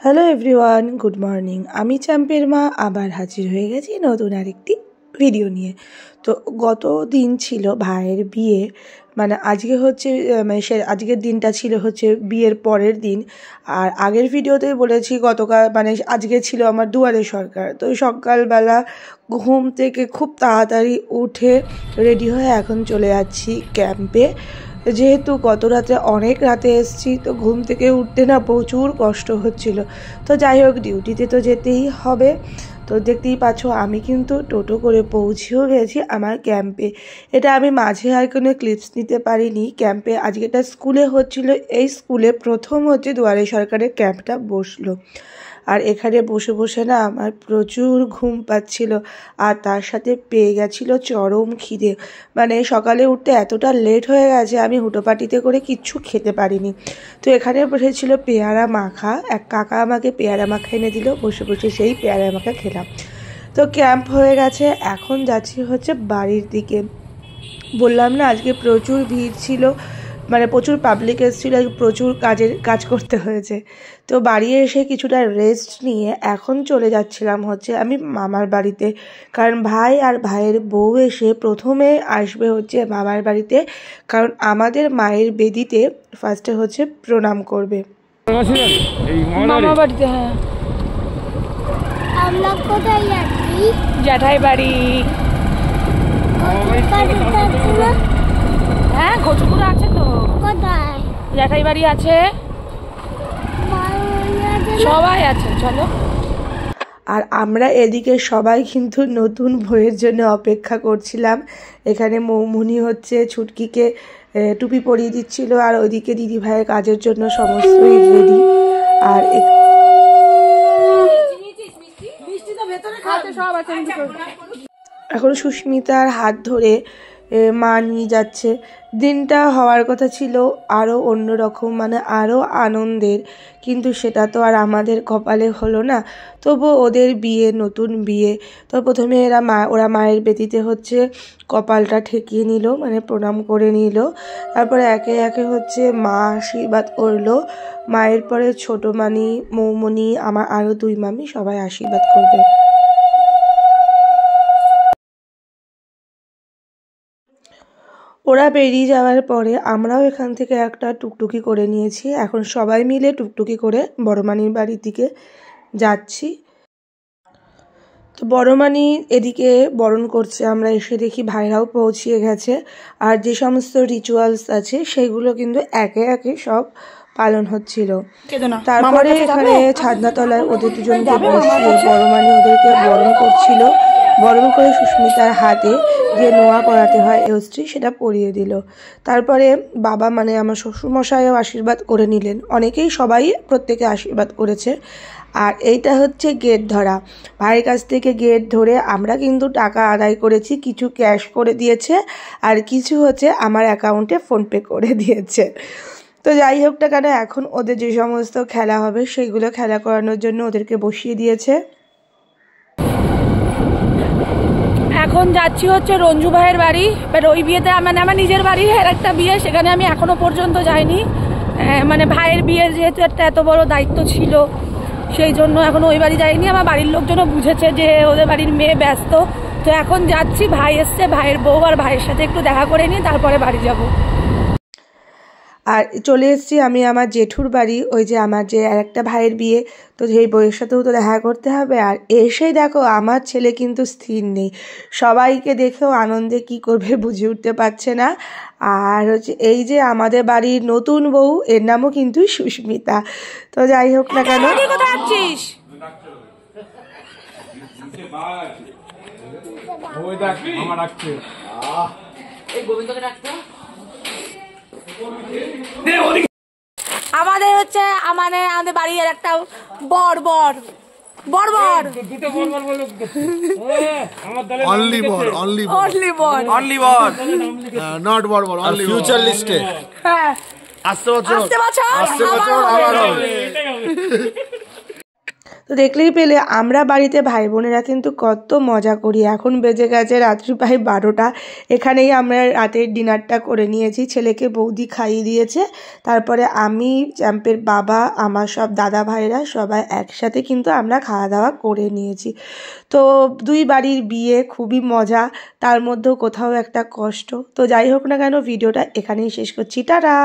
Hello everyone, good morning. আমি চ্যাম্পের মা আবার হাজির হয়ে গেছি নতুন আরেকটি ভিডিও নিয়ে। তো গত দিন ছিল ভাইয়ের বিয়ে, মানে আজকে হচ্ছে আজকের দিনটা ছিল হচ্ছে বিয়ের পরের দিন। আর আগের ভিডিওতে বলেছি গতকাল মানে আজকে ছিল আমার দুয়ারে সরকার। তো সকালবেলা ঘুম থেকে খুব তাড়াতাড়ি উঠে রেডি হয়ে এখন চলে যাচ্ছি ক্যাম্পে। যেহেতু গত রাতে অনেক রাতে এসেছি, তো ঘুম থেকে উঠতে না প্রচুর কষ্ট হচ্ছিল। তো যাই হোক, ডিউটিতে তো যেতেই হবে। তো দেখতেই পাচ্ছ আমি কিন্তু টোটো করে পৌঁছেও গেছি আমার ক্যাম্পে। এটা আমি মাঝে আর কোনো ক্লিপস নিতে পারিনি। ক্যাম্পে আজকে একটা স্কুলে হচ্ছিল, এই স্কুলে প্রথম হচ্ছে দুয়ারে সরকারের ক্যাম্পটা বসলো। আর এখানে বসে বসে না আমার প্রচুর ঘুম পাচ্ছিল, আর তার সাথে পেয়ে গেছিলো চরম খিদে। মানে সকালে উঠতে এতটা লেট হয়ে গেছে, আমি হুটোপাটিতে করে কিচ্ছু খেতে পারিনি। তো এখানে বসেছিল পেয়ারা মাখা, এক কাকা আমাকে পেয়ারা মাখা এনে দিল, বসে বসে সেই পেয়ারা মাখা খেলাম। তো ক্যাম্প হয়ে গেছে, এখন যাচ্ছি হচ্ছে বাড়ির দিকে। বললাম না আজকে প্রচুর ভিড় ছিল, মানে প্রচুর পাবলিক এসেছিলো, প্রচুর কাজ করতে হয়েছে। তো বাড়ি এসে কিছুটা রেস্ট নিয়ে এখন চলে যাচ্ছিলাম হচ্ছে আমি মামার বাড়িতে। কারণ ভাই আর ভাইয়ের বউ এসে প্রথমে আসবে হচ্ছে মামার বাড়িতে, কারণ আমাদের মায়ের বেদিতে ফার্স্টে হচ্ছে প্রণাম করবে মামা বাড়িতে। হ্যাঁ, আমরা কোথায় যাচ্ছি? জ্যাঠাই বাড়ি। হ্যাঁ, ঘটুপুরা আছে তো। কোথায়? জ্যাঠাই বাড়ি আছে, সবাই আছে, চলো। আর আমরা এদিকে সবাই কিন্তু নতুন বইয়ের জন্য অপেক্ষা করছিলাম। এখানে মৌমুনি হচ্ছে ছুটকিকে টুপি পরিয়ে দিচ্ছিল, আর ওইদিকে দিদি ভাইয়ের কাজের জন্য সমস্তই রেডি। আর এখন সুস্মিতার হাত ধরে মা নিয়ে যাচ্ছে। দিনটা হওয়ার কথা ছিল আরও অন্যরকম, মানে আরও আনন্দের, কিন্তু সেটা তো আর আমাদের কপালে হলো না। তবু ওদের বিয়ে, নতুন বিয়ে, তো প্রথমে ওরা মায়ের বেদিতে হচ্ছে কপালটা ঠেকিয়ে নিল, মানে প্রণাম করে নিল। তারপরে একে একে হচ্ছে মা আশীর্বাদ করলো। মায়ের পরে ছোটো মানি, মৌমনি, আমার আরও দুই মামি সবাই আশীর্বাদ করবে। ওরা বেরিয়ে যাওয়ার পরে আমরাও এখান থেকে একটা টুকটুকি করে নিয়েছি। এখন সবাই মিলে টুকটুকি করে বড়মানির বাড়ির দিকে যাচ্ছি। তো বড়মানি এদিকে বরণ করছে, আমরা এসে দেখি ভাইরাও পৌঁছিয়ে গেছে। আর যে সমস্ত রিচুয়ালস আছে সেগুলো কিন্তু একে একে সব পালন হচ্ছিল। তারপরে এখানে ছাদনাতলায় ওদের দুজনকে বসিয়ে বড়মানি ওদেরকে বরণ করছিল। বরণ করে সুস্মিতার হাতে যে নোয়া পরাতে হয় এস্ত্রী, সেটা পরিয়ে দিল। তারপরে বাবা মানে আমার শ্বশুরমশাইও আশীর্বাদ করে নিলেন। অনেকেই সবাই প্রত্যেকে আশীর্বাদ করেছে। আর এইটা হচ্ছে গেট ধরা। ভাইয়ের কাছ থেকে গেট ধরে আমরা কিন্তু টাকা আদায় করেছি, কিছু ক্যাশ করে দিয়েছে আর কিছু হচ্ছে আমার অ্যাকাউন্টে ফোনপে করে দিয়েছে। তো যাই হোক না কেন, এখন ওদের যে সমস্ত খেলা হবে সেইগুলো খেলা করানোর জন্য ওদেরকে বসিয়ে দিয়েছে। এখন যাচ্ছি হচ্ছে রঞ্জু ভাইয়ের বাড়ি। বাট ওই বিয়েতে মানে আমার নিজের বাড়ি আর একটা বিয়ে, সেখানে আমি এখনো পর্যন্ত যাইনি। মানে ভাইয়ের বিয়ের যেহেতু একটা এত বড় দায়িত্ব ছিল, সেই জন্য এখনো ওই বাড়ি যাইনি। আমার বাড়ির লোকজনও বুঝেছে যে ওদের বাড়ির মেয়ে ব্যস্ত। তো এখন যাচ্ছি, ভাই এসছে, ভাইয়ের বউ আর ভাইয়ের সাথে একটু দেখা করে নিই, তারপরে বাড়ি যাব। আর চলে এসেছি আমি আমার জেঠুর বাড়ি, ওই যে আমার যে আরেকটা ভাইয়ের বিয়ে, তো সেই বউয়ের সাথেও তো দেখা করতে হবে। আর এসেই দেখো আমার ছেলে কিন্তু স্থির নেই, সবাইকে দেখেও আনন্দে কি করবে বুঝে উঠতে পারছে না। আর হচ্ছে এই যে আমাদের বাড়ির নতুন বউ, এর নামও কিন্তু সুস্মিতা। তো যাই হোক না কেন, আমাদের হচ্ছে আমাদের বাড়ির একটা বর বর বর বর অনলি বর অনলি বর অনলি বর অনলি বর নট বর বর অনলি ফিউচার লিস্টে। হ্যাঁ, আসতে বছর আবার হবে। তো তো দেখলেই পেলে আমরা বাড়িতে ভাই বোনেরা কিন্তু কত মজা করি। এখন বেজে গেছে রাত্রি প্রায় 12টা। এখানেই আমরা রাতের ডিনারটা করে নিয়েছি। ছেলেকে বৌদি খাইয়ে দিয়েছে, তারপরে আমি, চ্যাম্পের বাবা, আমার সব দাদা ভাইরা সবাই একসাথে কিন্তু আমরা খাওয়া দাওয়া করে নিয়েছি। তো দুই বাড়ির বিয়ে, খুবই মজা, তার মধ্যেও কোথাও একটা কষ্ট। তো যাই হোক না কেন, ভিডিওটা এখানেই শেষ করছি। টাটা।